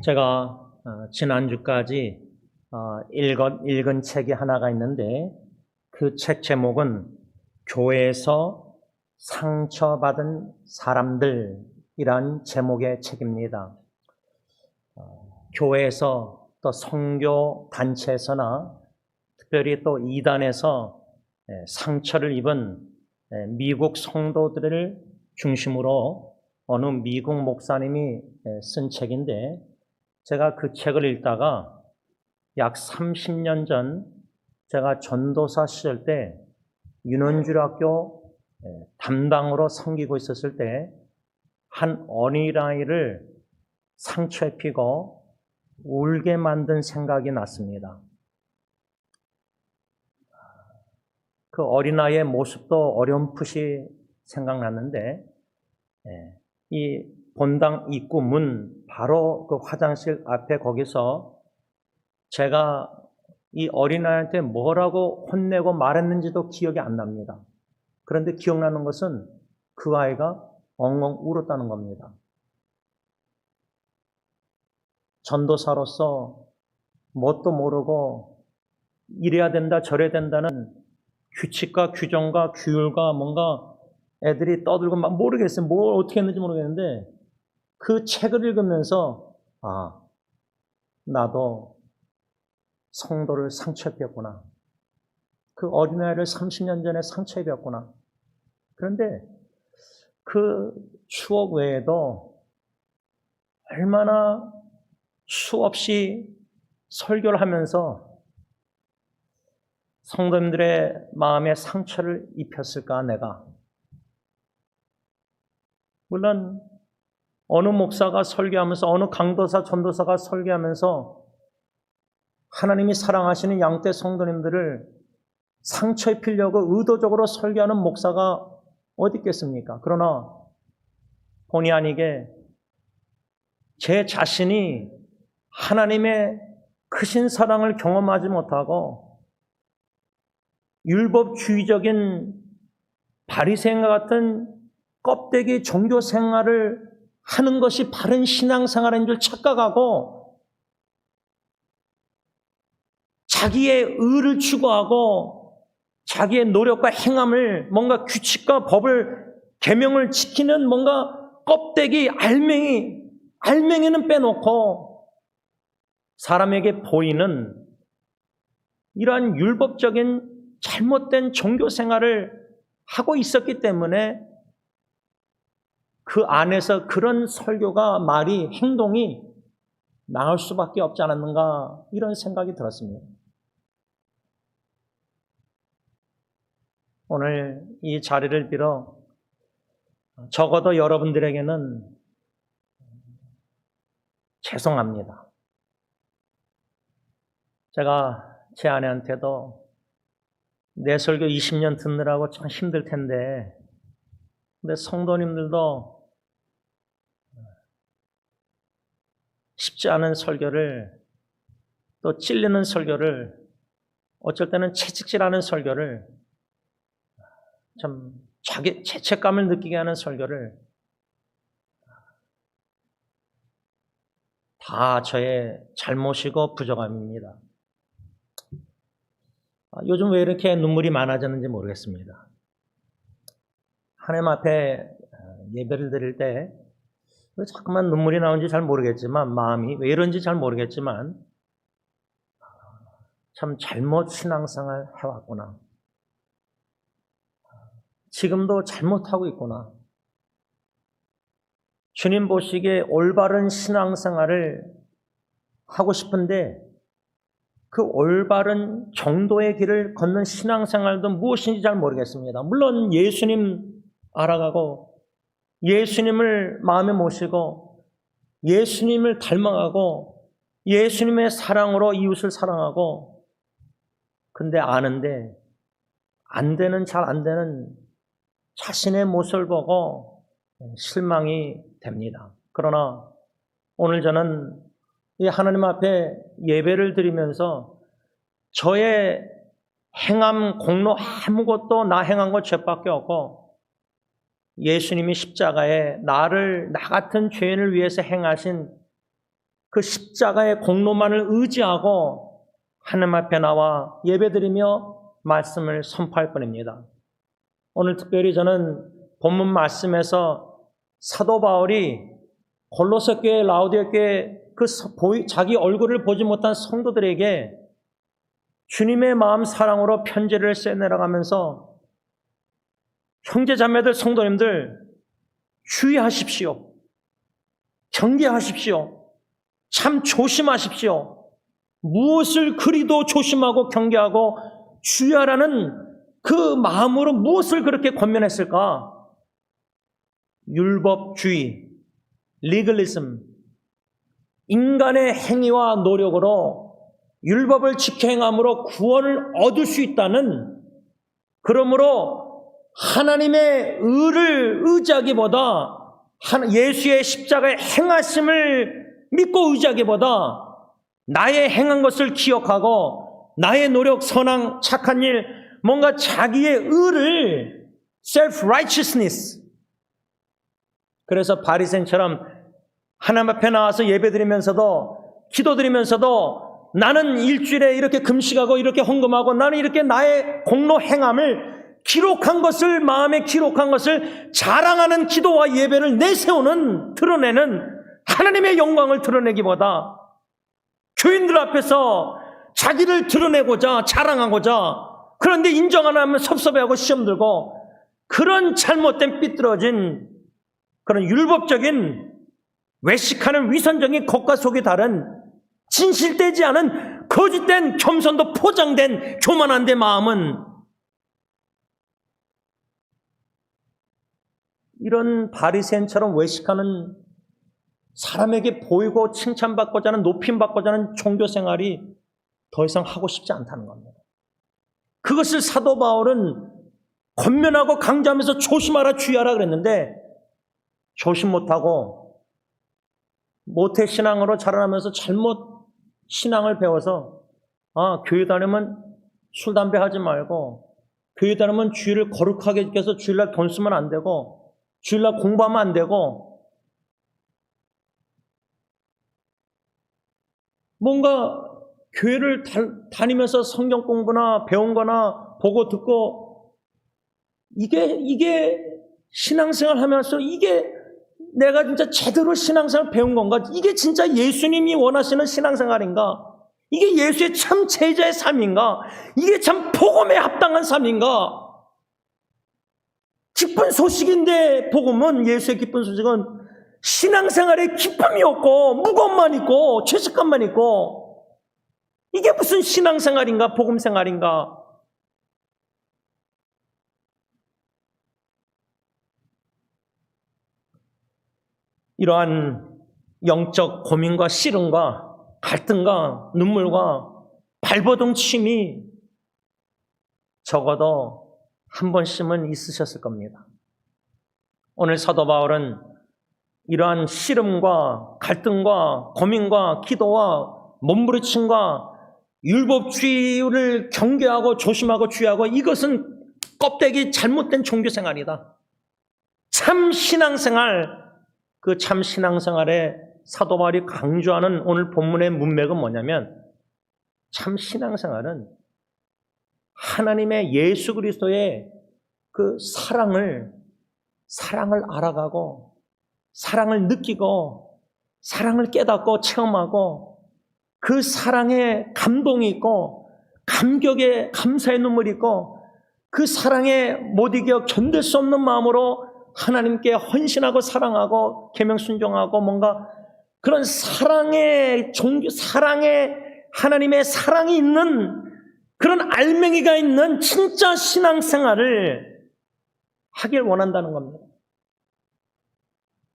제가 지난주까지 읽은 책이 하나가 있는데 그 책 제목은 교회에서 상처받은 사람들이란 제목의 책입니다. 교회에서 또 선교 단체에서나 특별히 또 이단에서 상처를 입은 미국 성도들을 중심으로 어느 미국 목사님이 쓴 책인데 제가 그 책을 읽다가 약 30년 전 제가 전도사 시절 때 윤원주학교 담당으로 섬기고 있었을 때 한 어린아이를 상처 입히고 울게 만든 생각이 났습니다. 그 어린아이의 모습도 어렴풋이 생각났는데 이 본당 입구 문 바로 그 화장실 앞에 거기서 제가 이 어린아이한테 뭐라고 혼내고 말했는지도 기억이 안 납니다. 그런데 기억나는 것은 그 아이가 엉엉 울었다는 겁니다. 전도사로서 뭣도 모르고 이래야 된다 저래야 된다는 규칙과 규정과 규율과 뭔가 애들이 떠들고 막 모르겠어요. 뭘 어떻게 했는지 모르겠는데 그 책을 읽으면서 나도 성도를 상처입혔구나. 그 어린아이를 30년 전에 상처입혔구나. 그런데 그 추억 외에도 얼마나 수없이 설교를 하면서 성도님들의 마음에 상처를 입혔을까 내가. 물론 어느 목사가 설교하면서 어느 강도사 전도사가 설교하면서 하나님이 사랑하시는 양떼 성도님들을 상처 입히려고 의도적으로 설교하는 목사가 어디 있겠습니까? 그러나 본의 아니게 제 자신이 하나님의 크신 사랑을 경험하지 못하고 율법주의적인 바리새인과 같은 껍데기 종교 생활을 하는 것이 바른 신앙생활인 줄 착각하고 자기의 의를 추구하고 자기의 노력과 행함을 뭔가 규칙과 법을 계명을 지키는 뭔가 껍데기 알맹이는 빼놓고 사람에게 보이는 이러한 율법적인 잘못된 종교 생활을 하고 있었기 때문에 그 안에서 그런 설교가 말이 행동이 나올 수밖에 없지 않았는가 이런 생각이 들었습니다. 오늘 이 자리를 빌어 적어도 여러분들에게는 죄송합니다. 제가 제 아내한테도 내 설교 20년 듣느라고 참 힘들 텐데 근데 성도님들도 쉽지 않은 설교를 또 찔리는 설교를 어쩔 때는 채찍질하는 설교를 참 자기 죄책감을 느끼게 하는 설교를 다 저의 잘못이고 부족함입니다. 요즘 왜 이렇게 눈물이 많아졌는지 모르겠습니다. 하나님 앞에 예배를 드릴 때 왜 자꾸만 눈물이 나오는지 잘 모르겠지만 마음이 왜 이런지 잘 모르겠지만 참 잘못 신앙생활 해왔구나. 지금도 잘못하고 있구나. 주님 보시기에 올바른 신앙생활을 하고 싶은데 그 올바른 정도의 길을 걷는 신앙생활도 무엇인지 잘 모르겠습니다. 물론 예수님 알아가고 예수님을 마음에 모시고 예수님을 닮아가고 예수님의 사랑으로 이웃을 사랑하고 근데 아는데 잘 안 되는 자신의 모습을 보고 실망이 됩니다. 그러나 오늘 저는 이 하나님 앞에 예배를 드리면서 저의 행함 공로 아무것도 나 행한 것 죄밖에 없고 예수님이 십자가에 나 같은 죄인을 위해서 행하신 그 십자가의 공로만을 의지하고 하나님 앞에 나와 예배드리며 말씀을 선포할 뿐입니다. 오늘 특별히 저는 본문 말씀에서 사도 바울이 골로새 교회, 라우디아 교회 자기 얼굴을 보지 못한 성도들에게 주님의 마음 사랑으로 편지를 써내려가면서 형제 자매들, 성도님들 주의하십시오. 경계하십시오. 참 조심하십시오. 무엇을 그리도 조심하고 경계하고 주의하라는 그 마음으로 무엇을 그렇게 권면했을까? 율법주의, 리글리즘, 인간의 행위와 노력으로 율법을 지켜 행함으로 구원을 얻을 수 있다는, 그러므로 하나님의 의를 의지하기보다 예수의 십자가의 행하심을 믿고 의지하기보다 나의 행한 것을 기억하고 나의 노력, 선한, 착한 일, 뭔가 자기의 의를, self-righteousness. 그래서 바리새인처럼 하나님 앞에 나와서 예배드리면서도 기도드리면서도 나는 일주일에 이렇게 금식하고 이렇게 헌금하고 나는 이렇게 나의 공로 행함을 기록한 것을, 마음에 기록한 것을 자랑하는 기도와 예배를 내세우는, 드러내는 하나님의 영광을 드러내기보다 교인들 앞에서 자기를 드러내고자 자랑하고자, 그런데 인정 안 하면 섭섭해하고 시험 들고, 그런 잘못된 삐뚤어진 그런 율법적인 외식하는 위선적인 겉과 속이 다른 진실되지 않은 거짓된 겸손도 포장된 교만한 데 마음은, 이런 바리새인처럼 외식하는, 사람에게 보이고 칭찬받고자 하는, 높임받고자 하는 종교생활이 더 이상 하고 싶지 않다는 겁니다. 그것을 사도 바울은 권면하고 강조하면서 조심하라, 주의하라 그랬는데 조심 못하고 모태신앙으로 자라나면서 잘못 신앙을 배워서 교회 다니면 술, 담배 하지 말고, 교회 다니면 주일을 거룩하게 지켜서 주일날 돈 쓰면 안 되고, 주일날 공부하면 안 되고, 뭔가 교회를 다니면서 성경 공부나 배운 거나 보고 듣고, 이게 신앙생활 하면서 이게 내가 진짜 제대로 신앙생활 배운 건가? 이게 진짜 예수님이 원하시는 신앙생활인가? 이게 예수의 참 제자의 삶인가? 이게 참 복음에 합당한 삶인가? 기쁜 소식인데, 복음은, 예수의 기쁜 소식은 신앙생활에 기쁨이 없고 무거움만 있고 죄책감만 있고, 이게 무슨 신앙생활인가, 복음생활인가? 이러한 영적 고민과 씨름과 갈등과 눈물과 발버둥 침이 적어도 한 번씩은 있으셨을 겁니다. 오늘 사도 바울은 이러한 씨름과 갈등과 고민과 기도와 몸부림침과 율법주의를 경계하고 조심하고 주의하고, 이것은 껍데기 잘못된 종교생활이다. 참 신앙생활, 그 참 신앙생활에 사도 바울이 강조하는 오늘 본문의 문맥은 뭐냐면, 참 신앙생활은 하나님의 예수 그리스도의 그 사랑을 알아가고, 사랑을 느끼고, 사랑을 깨닫고 체험하고, 그 사랑에 감동이 있고, 감격에 감사의 눈물이 있고, 그 사랑에 못 이겨 견딜 수 없는 마음으로 하나님께 헌신하고 사랑하고 계명 순종하고, 뭔가 그런 사랑의 하나님의 사랑이 있는 그런 알맹이가 있는 진짜 신앙생활을 하길 원한다는 겁니다.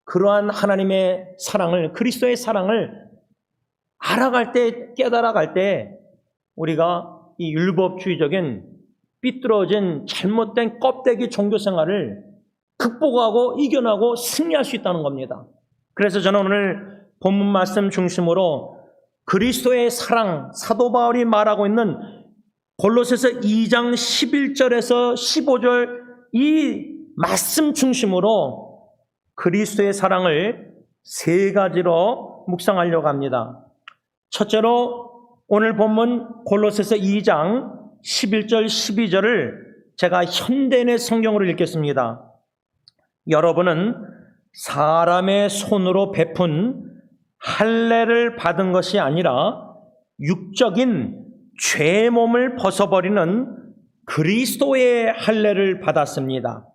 그러한 하나님의 사랑을, 그리스도의 사랑을 알아갈 때, 깨달아갈 때, 우리가 이 율법주의적인 삐뚤어진 잘못된 껍데기 종교생활을 극복하고 이겨나고 승리할 수 있다는 겁니다. 그래서 저는 오늘 본문 말씀 중심으로 그리스도의 사랑, 사도 바울이 말하고 있는 골로새서 2장 11절에서 15절 이 말씀 중심으로 그리스도의 사랑을 세 가지로 묵상하려고 합니다. 첫째로 오늘 본문 골로새서 2장 11절 12절을 제가 현대인의 성경으로 읽겠습니다. 여러분은 사람의 손으로 베푼 할례를 받은 것이 아니라 육적인 죄 몸을 벗어버리는 그리스도의 할례를 받았습니다.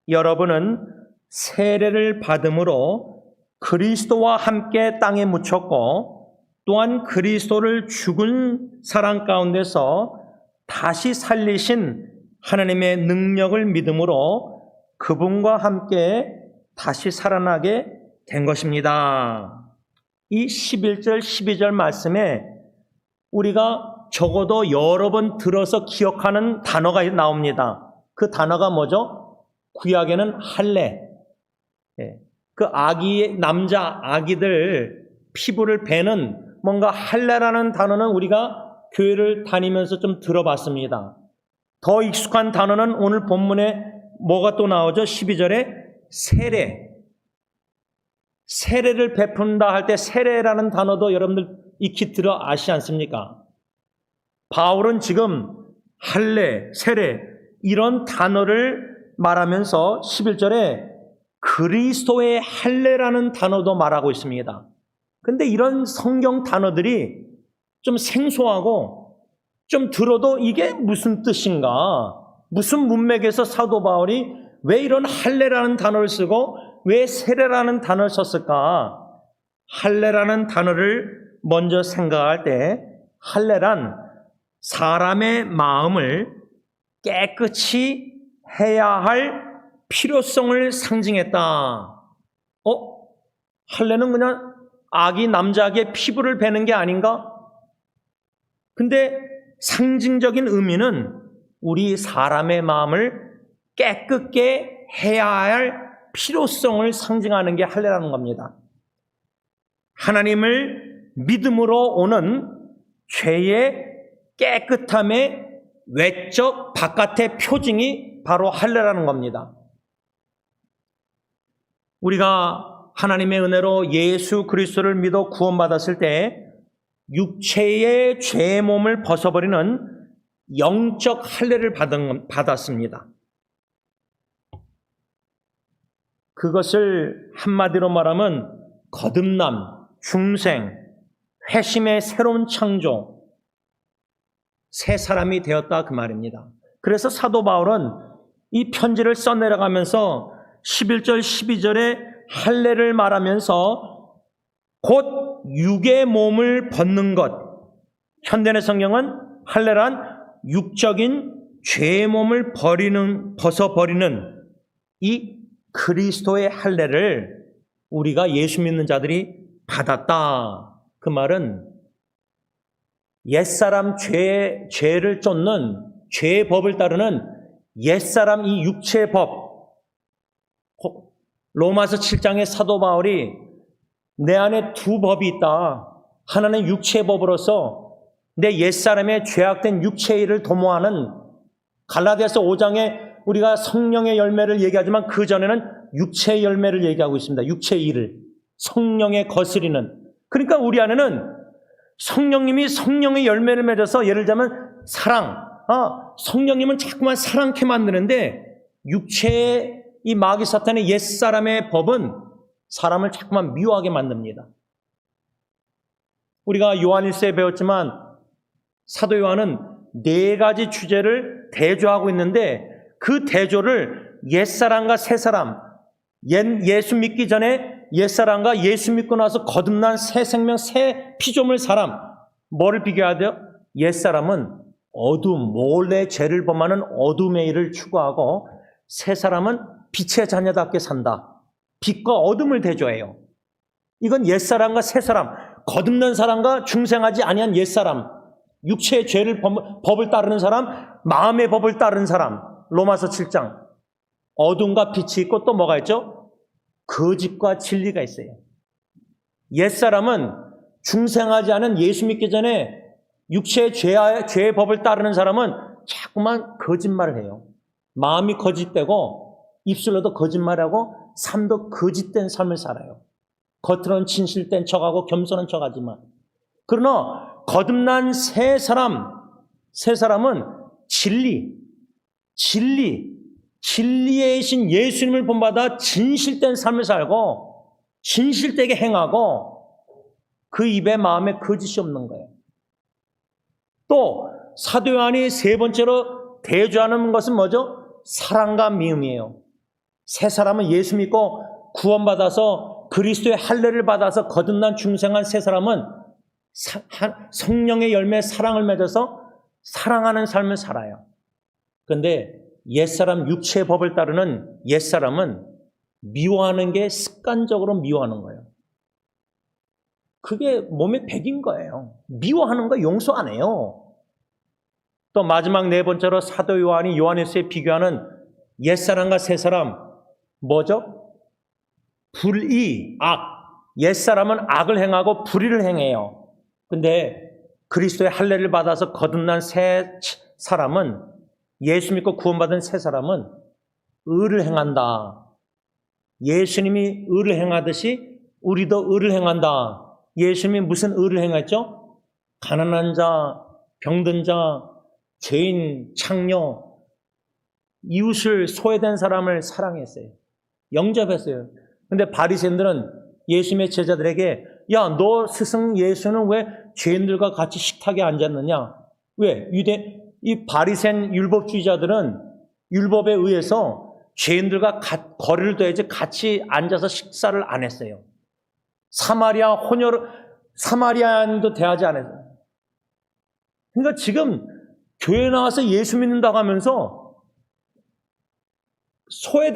여러분은 세례를 받음으로 그리스도와 함께 땅에 묻혔고 또한 그리스도를 죽은 사람 가운데서 다시 살리신 하나님의 능력을 믿음으로 그분과 함께 다시 살아나게 된 것입니다. 이 11절, 12절 말씀에 우리가 적어도 여러 번 들어서 기억하는 단어가 나옵니다. 그 단어가 뭐죠? 구약에는 할례. 그 남자 아기들 피부를 베는 뭔가 할례라는 단어는 우리가 교회를 다니면서 좀 들어봤습니다. 더 익숙한 단어는 오늘 본문에 뭐가 또 나오죠? 12절에 세례. 세례를 베푼다 할 때 세례라는 단어도 여러분들 익히 들어 아시지 않습니까? 바울은 지금 할례, 세례 이런 단어를 말하면서 11절에 그리스도의 할례라는 단어도 말하고 있습니다. 근데 이런 성경 단어들이 좀 생소하고 좀 들어도 이게 무슨 뜻인가? 무슨 문맥에서 사도 바울이 왜 이런 할례라는 단어를 쓰고 왜 세례라는 단어를 썼을까? 할례라는 단어를 먼저 생각할 때 할례란 사람의 마음을 깨끗이 해야 할 필요성을 상징했다. 할례는 그냥 남자아기의 피부를 베는 게 아닌가? 근데 상징적인 의미는 우리 사람의 마음을 깨끗게 해야 할 필요성을 상징하는 게 할례라는 겁니다. 하나님을 믿음으로 오는 죄의 깨끗함의 외적 바깥의 표징이 바로 할례라는 겁니다. 우리가 하나님의 은혜로 예수 그리스도를 믿어 구원받았을 때 육체의 죄의 몸을 벗어버리는 영적 할례를 받았습니다. 그것을 한마디로 말하면 거듭남, 중생, 회심의 새로운 창조, 새 사람이 되었다 그 말입니다. 그래서 사도 바울은 이 편지를 써내려가면서 11절, 12절에 할례를 말하면서 곧 육의 몸을 벗는 것, 현대의 성경은 할례란 육적인 죄의 몸을 벗어버리는 이 그리스도의 할례를 우리가 예수 믿는 자들이 받았다. 그 말은 옛사람 죄를 쫓는 죄의 법을 따르는 옛사람 이 육체의 법, 로마서 7장의 사도 바울이 내 안에 두 법이 있다. 하나는 육체의 법으로서 내 옛사람의 죄악된 육체의 일을 도모하는, 갈라디아서 5장에 우리가 성령의 열매를 얘기하지만 그 전에는 육체의 열매를 얘기하고 있습니다. 육체의 일을, 성령의 거스리는. 그러니까 우리 안에는 성령님이 성령의 열매를 맺어서, 예를 들자면 사랑, 성령님은 자꾸만 사랑케 만드는데 육체의 이 마귀 사탄의 옛사람의 법은 사람을 자꾸만 미워하게 만듭니다. 우리가 요한일서에 배웠지만 사도 요한은 4가지 주제를 대조하고 있는데 그 대조를 옛사람과 새사람, 예수 믿기 전에 옛사람과 예수 믿고 나서 거듭난 새 생명, 새 피조물 사람, 뭐를 비교하죠? 옛사람은 어둠, 몰래 죄를 범하는 어둠의 일을 추구하고 새사람은 빛의 자녀답게 산다. 빛과 어둠을 대조해요. 이건 옛사람과 새사람, 거듭난 사람과 중생하지 아니한 옛사람, 육체의 죄를 법을 따르는 사람, 마음의 법을 따르는 사람. 로마서 7장. 어둠과 빛이 있고 또 뭐가 있죠? 거짓과 진리가 있어요. 옛사람은 중생하지 않은 예수 믿기 전에 육체의 죄의 법을 따르는 사람은 자꾸만 거짓말을 해요. 마음이 거짓되고 입술로도 거짓말하고 삶도 거짓된 삶을 살아요. 겉으로는 진실된 척하고 겸손한 척하지만, 그러나 거듭난 새 사람은 진리의 이신 예수님을 본받아 진실된 삶을 살고 진실되게 행하고 그 입에 마음에 거짓이 없는 거예요. 또 사도 요한이 세 번째로 대조하는 것은 뭐죠? 사랑과 미움이에요. 새 사람은 예수 믿고 구원받아서 그리스도의 할례를 받아서 거듭난 중생한 새 사람은 성령의 열매 사랑을 맺어서 사랑하는 삶을 살아요. 그런데 옛사람 육체의 법을 따르는 옛사람은 미워하는 게 습관적으로 미워하는 거예요. 그게 몸에 배긴 거예요. 미워하는 거 용서 안 해요. 또 마지막 네 번째로 사도 요한이 요한일서에 비교하는 옛사람과 새사람 뭐죠? 불의, 악. 옛사람은 악을 행하고 불의를 행해요. 근데 그리스도의 할례를 받아서 거듭난 새 사람은, 예수 믿고 구원받은 새 사람은 의를 행한다. 예수님이 의를 행하듯이 우리도 의를 행한다. 예수님이 무슨 의를 행했죠? 가난한 자, 병든 자, 죄인, 창녀, 이웃을 소외된 사람을 사랑했어요. 영접했어요. 근데 바리새인들은 예수님의 제자들에게 야, 너 스승 예수는 왜 죄인들과 같이 식탁에 앉았느냐? 왜? 이 바리새인 율법주의자들은 율법에 의해서 죄인들과 거리를 둬야지 같이 앉아서 식사를 안 했어요. 사마리아인도 대하지 않았어요. 그러니까 지금 교회 나와서 예수 믿는다고 하면서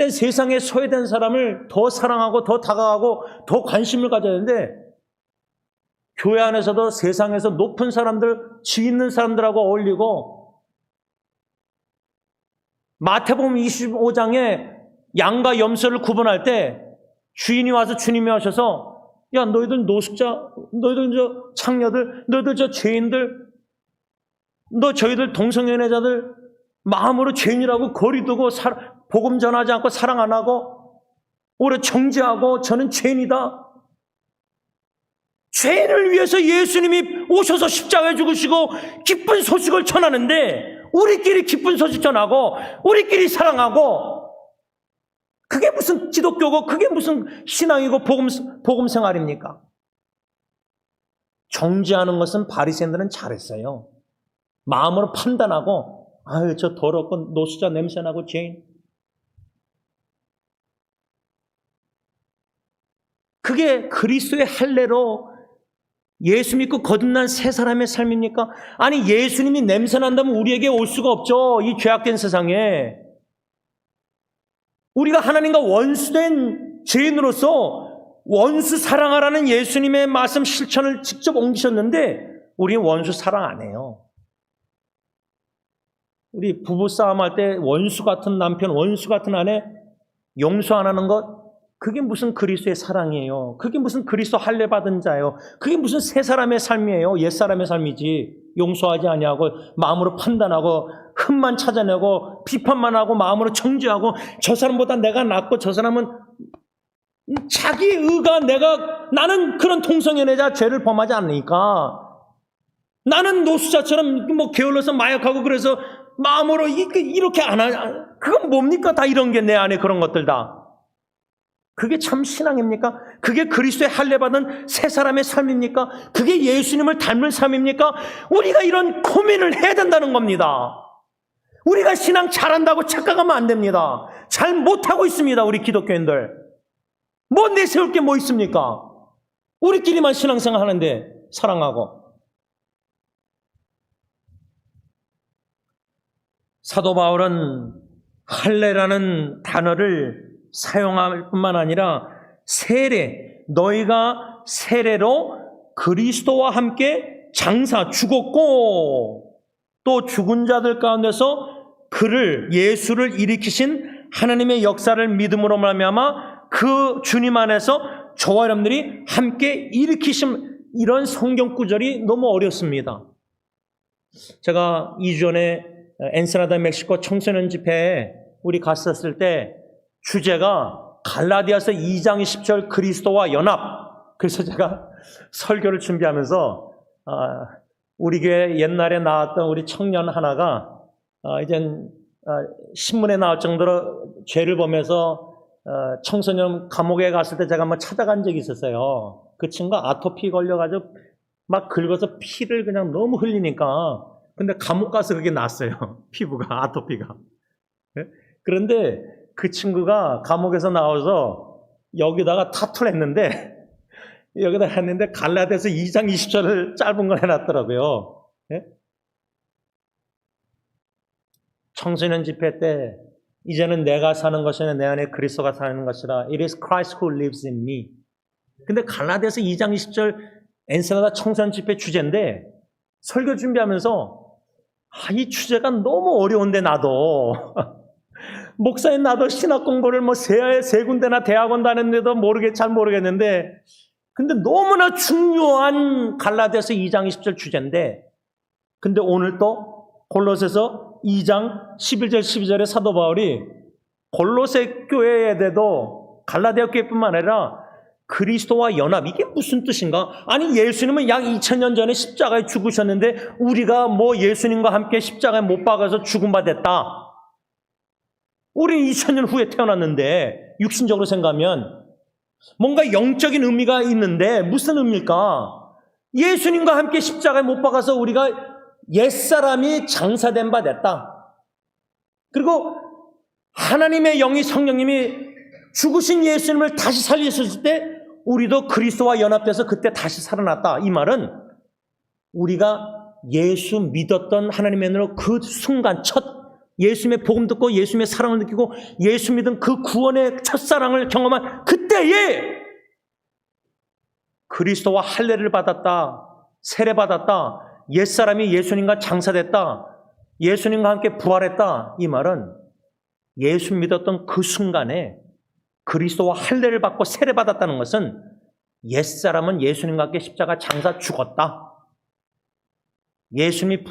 세상에 소외된 사람을 더 사랑하고 더 다가가고 더 관심을 가져야 되는데, 교회 안에서도 세상에서 높은 사람들, 지 있는 사람들하고 어울리고, 마태복음 25장에 양과 염소를 구분할 때 주인이 와서 주님이 하셔서 야, 너희들 노숙자, 너희들 저 창녀들, 너희들 저 죄인들, 너 저희들 동성연애자들 마음으로 죄인이라고 거리 두고 복음 전하지 않고 사랑 안 하고 오히려 정죄하고 저는 죄인이다. 죄인을 위해서 예수님이 오셔서 십자가에 죽으시고 기쁜 소식을 전하는데 우리끼리 기쁜 소식 전하고 우리끼리 사랑하고, 그게 무슨 기독교고 그게 무슨 신앙이고 복음 생활입니까? 정죄하는 것은 바리새인들은 잘했어요. 마음으로 판단하고 아유 저 더럽고 노숙자 냄새나고 죄인, 그게 그리스도의 할례로 예수 믿고 거듭난 새 사람의 삶입니까? 아니, 예수님이 냄새난다면 우리에게 올 수가 없죠. 이 죄악된 세상에. 우리가 하나님과 원수된 죄인으로서 원수 사랑하라는 예수님의 말씀 실천을 직접 옮기셨는데 우리는 원수 사랑 안 해요. 우리 부부싸움 할 때 원수 같은 남편, 원수 같은 아내 용서 안 하는 것, 그게 무슨 그리스도의 사랑이에요. 그게 무슨 그리스도 할례 받은 자예요. 그게 무슨 새 사람의 삶이에요. 옛 사람의 삶이지. 용서하지 아니하고 마음으로 판단하고 흠만 찾아내고 비판만 하고 마음으로 정죄하고 저 사람보다 내가 낫고 저 사람은 자기 의가 나는 그런 동성연애자 죄를 범하지 않으니까, 나는 노숙자처럼 게을러서 마약하고 그래서 마음으로 이렇게 안 하냐. 그건 뭡니까? 다 이런 게 내 안에 그런 것들 다. 그게 참 신앙입니까? 그게 그리스도의 할례 받은 새 사람의 삶입니까? 그게 예수님을 닮은 삶입니까? 우리가 이런 고민을 해야 된다는 겁니다. 우리가 신앙 잘한다고 착각하면 안 됩니다. 잘 못하고 있습니다. 우리 기독교인들. 뭐 내세울 게 뭐 있습니까? 우리끼리만 신앙생활 하는데 사랑하고. 사도 바울은 할례라는 단어를 사용할 뿐만 아니라 세례, 너희가 세례로 그리스도와 함께 장사 죽었고 또 죽은 자들 가운데서 예수를 일으키신 하나님의 역사를 믿음으로 말미암아 그 주님 안에서 저와 여러분들이 함께 일으키심, 이런 성경 구절이 너무 어렵습니다. 제가 2주 전에 엔세나다 멕시코 청소년 집회에 우리 갔었을 때 주제가 갈라디아서 2장 10절 그리스도와 연합, 그래서 제가 설교를 준비하면서 우리 교회 옛날에 나왔던 우리 청년 하나가 이젠 신문에 나올 정도로 죄를 보면서 청소년 감옥에 갔을 때 제가 한번 찾아간 적이 있었어요. 그 친구가 아토피 걸려가지고 막 긁어서 피를 그냥 너무 흘리니까. 근데 감옥 가서 그게 났어요. 피부가, 아토피가. 그런데 그 친구가 감옥에서 나와서 여기다가 타투를 했는데, 여기다 했는데 갈라디아서 2장 20절을 짧은 걸 해놨더라고요. 청소년 집회 때 이제는 내가 사는 것이 아니라 내 안에 그리스도가 사는 것이라. It is Christ who lives in me. 근데 갈라디아서 2장 20절 엔세나다 청소년 집회 주제인데 설교 준비하면서 이 주제가 너무 어려운데 나도 목사인 나도 신학 공부를 세 군데나 대학원 다녔는데도 잘 모르겠는데 근데 너무나 중요한 갈라디아서 2장 20절 주제인데 근데 오늘 또 골로새서 2장 11절 12절에 사도 바울이 골로새 교회에 대해도 갈라디아 교회뿐만 아니라 그리스도와 연합, 이게 무슨 뜻인가? 아니 예수님은 약 2000년 전에 십자가에 죽으셨는데 우리가 예수님과 함께 십자가에 못 박아서 죽음받았다. 우리는 2000년 후에 태어났는데 육신적으로 생각하면 뭔가 영적인 의미가 있는데 무슨 의미일까? 예수님과 함께 십자가에 못 박아서 우리가 옛사람이 장사된 바 됐다. 그리고 하나님의 영이 성령님이 죽으신 예수님을 다시 살리셨을 때 우리도 그리스도와 연합돼서 그때 다시 살아났다. 이 말은 우리가 예수 믿었던 하나님의 은혜로 그 순간 예수님의 복음 듣고 예수님의 사랑을 느끼고 예수 믿은 그 구원의 첫사랑을 경험한 그때에 그리스도와 할례를 받았다. 세례받았다. 옛사람이 예수님과 장사됐다. 예수님과 함께 부활했다. 이 말은 예수 믿었던 그 순간에 그리스도와 할례를 받고 세례받았다는 것은 옛사람은 예수님과 함께 십자가 장사 죽었다. 예수님이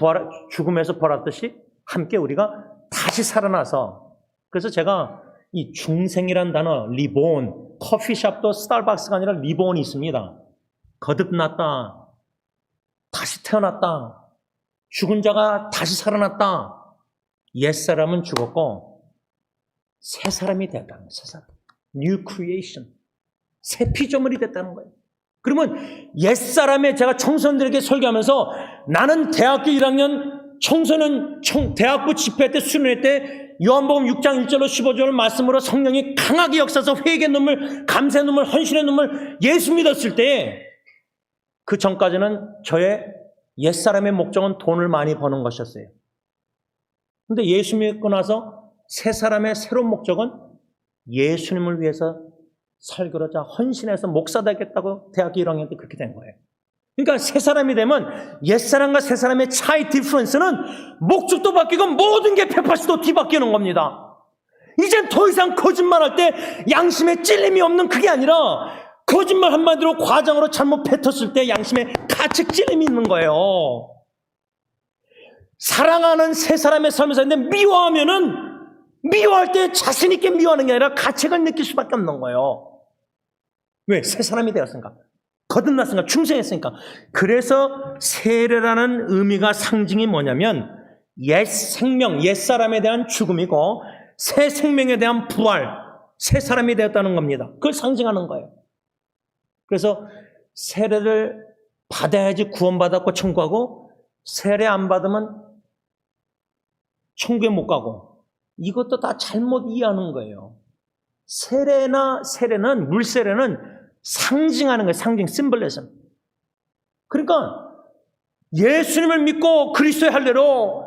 죽음에서 부활했듯이 함께 우리가 다시 살아나서 그래서 제가 이 중생이란 단어 리본 커피숍도 스타벅스가 아니라 리본이 있습니다. 거듭났다. 다시 태어났다. 죽은 자가 다시 살아났다. 옛사람은 죽었고 새 사람이 됐다는 거예요. 새 사람. New creation. 새 피조물이 됐다는 거예요. 그러면 옛사람의 제가 청소년들에게 설교하면서 나는 대학교 1학년 대학부 집회 때 수련회 때 요한복음 6장 1절로 15절 말씀으로 성령이 강하게 역사서 회개의 눈물, 감사의 눈물, 헌신의 눈물 예수 믿었을 때 그 전까지는 저의 옛사람의 목적은 돈을 많이 버는 것이었어요. 근데 예수 믿고 나서 새 사람의 새로운 목적은 예수님을 위해서 살고자 헌신해서 목사 되겠다고 대학교 1학년 때 그렇게 된 거예요. 그러니까 새 사람이 되면 옛사람과 새 사람의 차이 디퍼런스는 목적도 바뀌고 모든 게 180도 뒤바뀌는 겁니다. 이젠 더 이상 거짓말할 때 양심에 찔림이 없는 그게 아니라 거짓말 한마디로 과장으로 잘못 뱉었을 때 양심에 가책 찔림이 있는 거예요. 사랑하는 새 사람의 삶을 사는데 미워할 때 자신 있게 미워하는 게 아니라 가책을 느낄 수밖에 없는 거예요. 왜? 새 사람이 되었으니까. 거듭났으니까. 충성했으니까. 그래서 세례라는 의미가 상징이 뭐냐면 옛 생명, 옛 사람에 대한 죽음이고 새 생명에 대한 부활, 새 사람이 되었다는 겁니다. 그걸 상징하는 거예요. 그래서 세례를 받아야지 구원받았고 천국하고 세례 안 받으면 천국에 못 가고 이것도 다 잘못 이해하는 거예요. 세례는 물세례는 상징하는 거예요. 상징, 심벌리즘. 그러니까 예수님을 믿고 그리스도의 할례로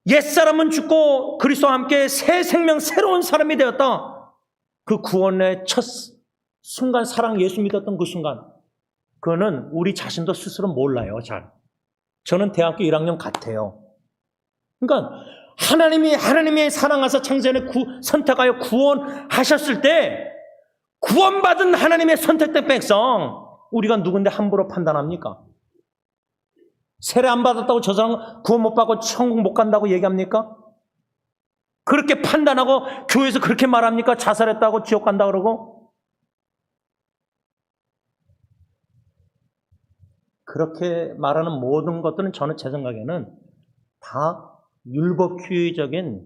옛사람은 죽고 그리스도와 함께 새 생명, 새로운 사람이 되었다. 그 구원의 첫 순간 사랑 예수 믿었던 그 순간 그거는 우리 자신도 스스로 몰라요. 잘. 저는 대학교 1학년 같아요. 그러니까 하나님이 사랑하사 창세전에 선택하여 구원하셨을 때 구원받은 하나님의 선택된 백성 우리가 누군데 함부로 판단합니까? 세례 안 받았다고 저 사람 구원 못 받고 천국 못 간다고 얘기합니까? 그렇게 판단하고 교회에서 그렇게 말합니까? 자살했다고 지옥 간다 그러고? 그렇게 말하는 모든 것들은 저는 제 생각에는 다 율법주의적인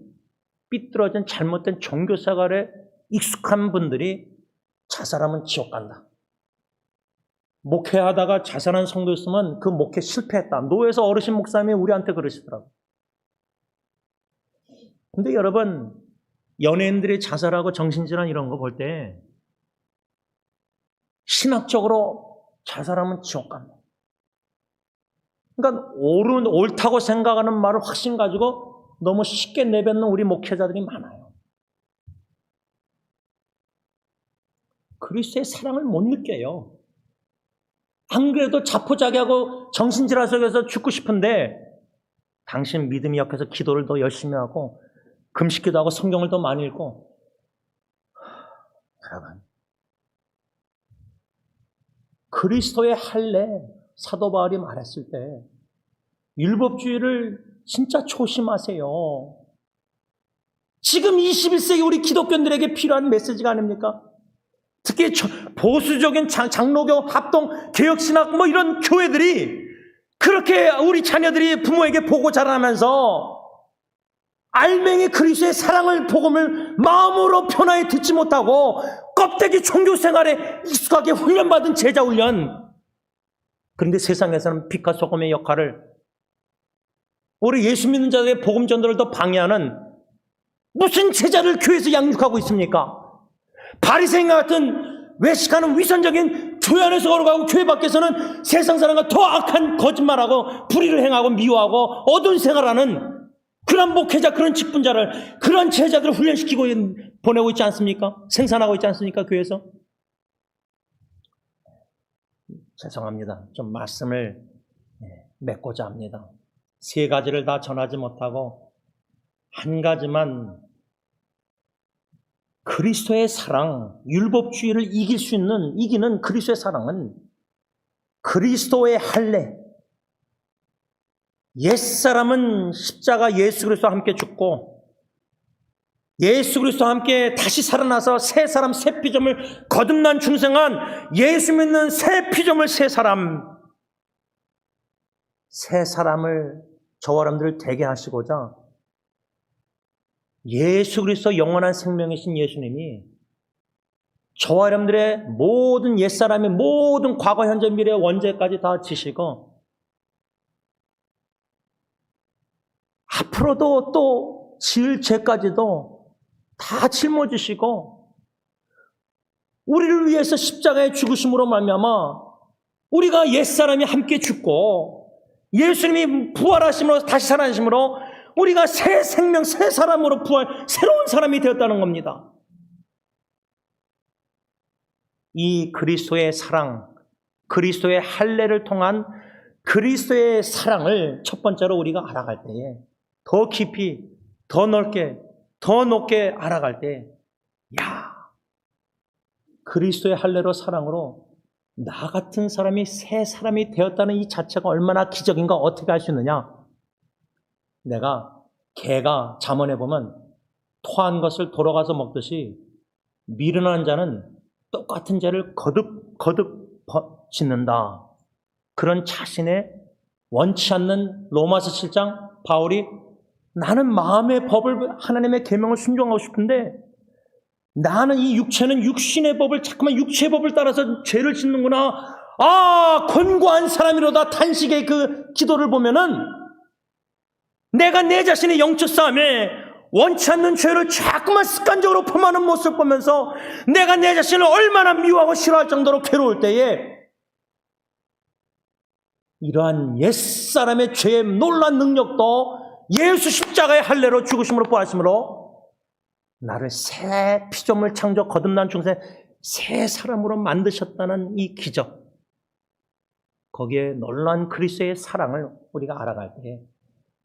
삐뚤어진 잘못된 종교생활에 익숙한 분들이 자살하면 지옥 간다. 목회하다가 자살한 성도 있으면 그 목회 실패했다. 노회에서 어르신 목사님이 우리한테 그러시더라고요. 근데 여러분, 연예인들이 자살하고 정신질환 이런 거 볼 때 신학적으로 자살하면 지옥 간다. 그러니까 옳다고 생각하는 말을 확신 가지고 너무 쉽게 내뱉는 우리 목회자들이 많아요. 그리스도의 사랑을 못 느껴요. 안 그래도 자포자기하고 정신질환 속에서 죽고 싶은데 당신 믿음이 약해서 기도를 더 열심히 하고 금식기도 하고 성경을 더 많이 읽고 여러분, 그리스도의 할례 사도 바울이 말했을 때 율법주의를 진짜 조심하세요. 지금 21세기 우리 기독교인들에게 필요한 메시지가 아닙니까? 특히 보수적인 장로교, 합동, 개혁신학 뭐 이런 교회들이 그렇게 우리 자녀들이 부모에게 보고 자라나면서 알맹이 그리스도의 사랑을 복음을 마음으로 편하게 듣지 못하고 껍데기 종교생활에 익숙하게 훈련받은 제자 훈련. 그런데 세상에서는 빛과 소금의 역할을 우리 예수 믿는 자들의 복음 전도를 더 방해하는 무슨 제자를 교회에서 양육하고 있습니까? 바리새인과 같은 외식하는 위선적인 교회 안에서 걸어가고 교회 밖에서는 세상 사람과 더 악한 거짓말하고 불의를 행하고 미워하고 어두운 생활하는 그런 목회자, 그런 직분자를, 그런 제자들을 훈련시키고 보내고 있지 않습니까? 생산하고 있지 않습니까? 교회에서? 죄송합니다. 좀 말씀을 맺고자 합니다. 세 가지를 다 전하지 못하고 한 가지만, 그리스도의 사랑, 율법주의를 이기는 그리스도의 사랑은 그리스도의 할례, 옛사람은 십자가 예수 그리스도와 함께 죽고 예수 그리스도와 함께 다시 살아나서 새 사람 새 피조물 거듭난 중생한 예수 믿는 새 피조물 새 사람을 저와 여러분들을 되게 하시고자 예수 그리스도 영원한 생명이신 예수님이 저와 여러분들의 모든 옛사람의 모든 과거 현재 미래 원죄까지 다 지시고 앞으로도 또 지을 죄까지도 다 짊어지시고 우리를 위해서 십자가에 죽으심으로 말미암아 우리가 옛사람이 함께 죽고 예수님이 부활하심으로 다시 살아나심으로 우리가 새 생명, 새 사람으로 새로운 사람이 되었다는 겁니다. 이 그리스도의 사랑, 그리스도의 할례를 통한 그리스도의 사랑을 첫 번째로 우리가 알아갈 때에 더 깊이, 더 넓게, 더 높게 알아갈 때, 그리스도의 할례로 사랑으로 나 같은 사람이 새 사람이 되었다는 이 자체가 얼마나 기적인가 어떻게 할 수 있느냐? 내가 개가 잠언에 보면 토한 것을 돌아가서 먹듯이 미련한 자는 똑같은 죄를 거듭 짓는다. 그런 자신의 원치 않는 로마서 7장 바울이 나는 마음의 법을 하나님의 계명을 순종하고 싶은데 나는 이 육체는 육신의 법을 자꾸만 육체의 법을 따라서 죄를 짓는구나. 권고한 사람이로다 탄식의 그 기도를 보면은 내가 내 자신의 영적 싸움에 원치 않는 죄를 자꾸만 습관적으로 범하는 모습을 보면서 내가 내 자신을 얼마나 미워하고 싫어할 정도로 괴로울 때에 이러한 옛사람의 죄의 놀라운 능력도 예수 십자가의 할례로 죽으심으로 부활하심으로 나를 새 피조물 창조 거듭난 중생 새 사람으로 만드셨다는 이 기적, 거기에 놀라운 그리스도의 사랑을 우리가 알아갈 때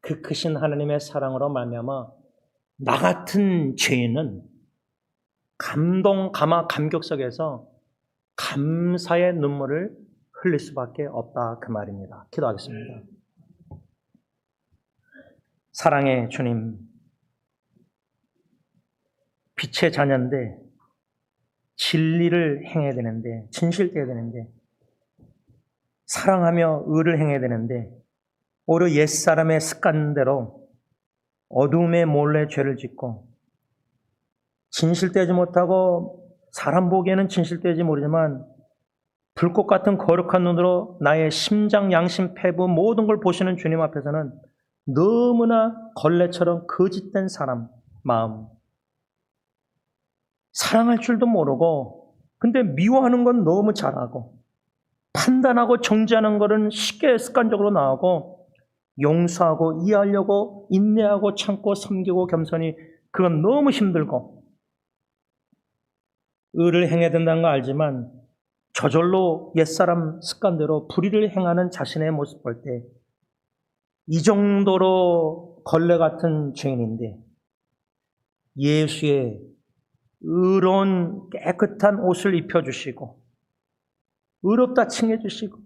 그 크신 하나님의 사랑으로 말미암아 나 같은 죄인은 감격 속에서 감사의 눈물을 흘릴 수밖에 없다 그 말입니다. 기도하겠습니다. 사랑의 주님, 빛의 자녀인데 진리를 행해야 되는데 진실되어야 되는데 사랑하며 의를 행해야 되는데 오히려 옛사람의 습관대로 어둠에 몰래 죄를 짓고 진실되지 못하고 사람 보기에는 진실되지 모르지만 불꽃 같은 거룩한 눈으로 나의 심장, 양심, 폐부 모든 걸 보시는 주님 앞에서는 너무나 걸레처럼 거짓된 사람 마음, 사랑할 줄도 모르고 근데 미워하는 건 너무 잘하고 판단하고 정죄하는 것은 쉽게 습관적으로 나오고 용서하고 이해하려고 인내하고 참고 섬기고 겸손히 그건 너무 힘들고 의를 행해야 된다는 거 알지만 저절로 옛사람 습관대로 불의를 행하는 자신의 모습 볼 때 이 정도로 걸레 같은 죄인인데 예수의 의로운 깨끗한 옷을 입혀주시고 의롭다 칭해주시고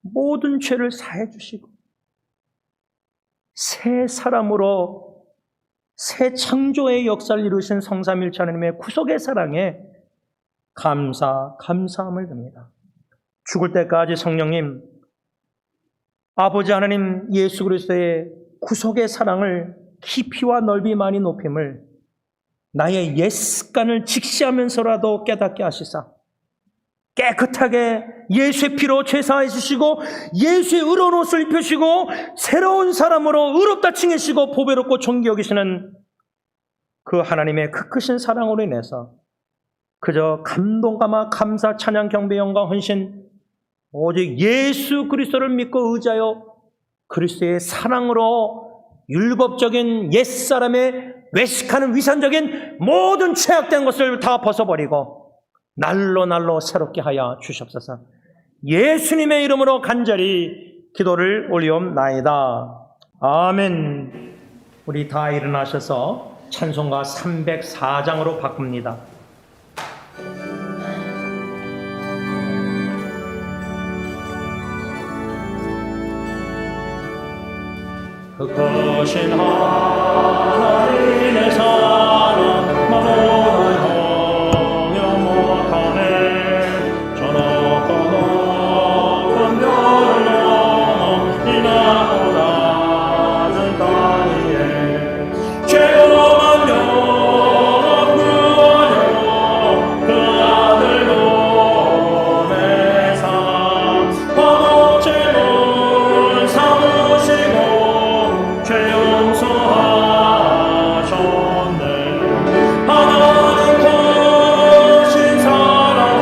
모든 죄를 사해주시고 새 사람으로 새 창조의 역사를 이루신 성삼일체 하나님의 구속의 사랑에 감사함을 듭니다. 죽을 때까지 성령님, 아버지 하나님 예수 그리스도의 구속의 사랑을 깊이와 넓이 많이 높임을 나의 옛 습관을 직시하면서라도 깨닫게 하시사 깨끗하게 예수의 피로 죄사해 주시고 예수의 의로운 옷을 입혀주시고 새로운 사람으로 의롭다 칭해주시고 보배롭고 존귀 여기시는 그 하나님의 그 크신 사랑으로 인해서 그저 감동감화 감사 찬양 경배 영광 헌신 오직 예수 그리스도를 믿고 의지하여 그리스도의 사랑으로 율법적인 옛사람의 외식하는 위선적인 모든 죄악된 것을 다 벗어버리고 날로 새롭게 하여 주시옵소서. 예수님의 이름으로 간절히 기도를 올리옵나이다. 아멘. 우리 다 일어나셔서 찬송가 304장으로 바꿉니다. 그 크신 하나님의 사랑 마음을 허며 못하네. 저 높고 높은 별을 넘어 이 낮고 낮은 땅 위에 죄로만 영원 구원여 그 아들 보내사 화목제물 삼으시고 죄 용서하셨네. 하나님 크신 사랑은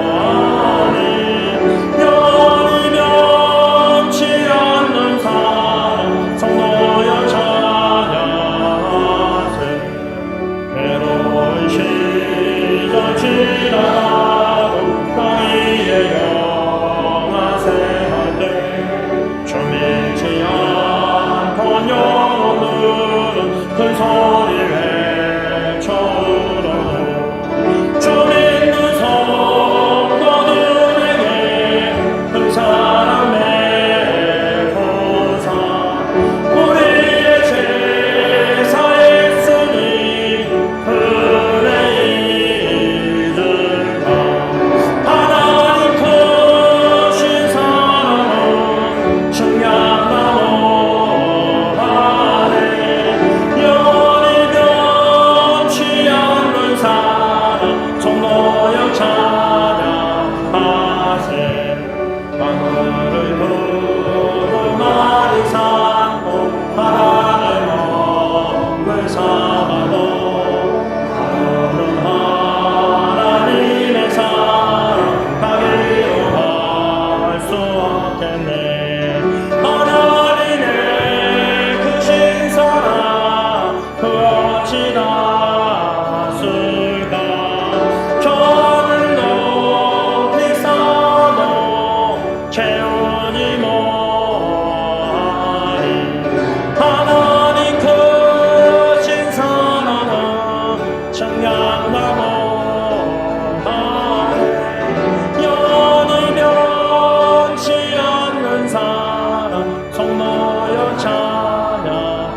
청량나무하니 영원히 변치 않는 사랑 성도여 찬양하세. 괴로운 시절 지나가도 땅 위에 영하세 주민치 않고 영혼들은 큰 소리 외쳐오르고 주 믿는 성도들에게 큰 사랑 베푸사 우리의 제사했으니 은혜 잊을까. 하나님 크신 사랑은 청량나무하네. 영원히 변치 않는 사랑 성도여 찬양하세. 하늘을 두루마리 삼고 바다를 먹을 삼아도 하늘은 하나님의 사랑 다 비교할 수 없겠네. 하나님의 크신 사랑 그 어찌 닿았을까. 저는 높이 쌓아도 채우지 못하리. 하나님 크신 사랑은 청량나무하네. 영원히 변치 않는 사랑 성도여 찬양하세.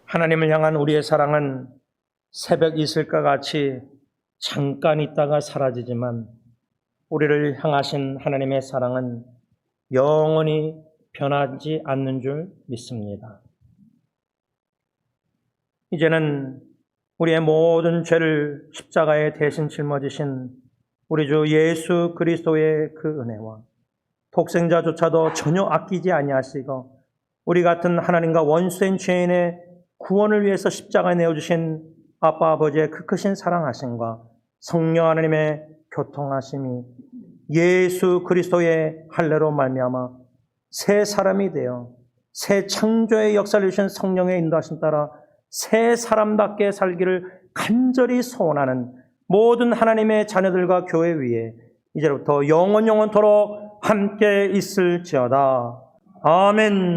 하나님을 향한 우리의 사랑은 새벽 이슬과 같이 잠깐 있다가 사라지지만 우리를 향하신 하나님의 사랑은 영원히 변하지 않는 줄 믿습니다. 이제는 우리의 모든 죄를 십자가에 대신 짊어지신 우리 주 예수 그리스도의 그 은혜와 독생자조차도 전혀 아끼지 아니하시고 우리 같은 하나님과 원수된 죄인의 구원을 위해서 십자가에 내어주신 아빠 아버지의 그 크신 사랑하심과 성령 하나님의 교통하심이 예수 그리스도의 할례로 말미암아 새 사람이 되어 새 창조의 역사를 주신 성령의 인도하심 따라 새 사람답게 살기를 간절히 소원하는 모든 하나님의 자녀들과 교회 위에 이제부터 영원토록 함께 있을지어다. 아멘.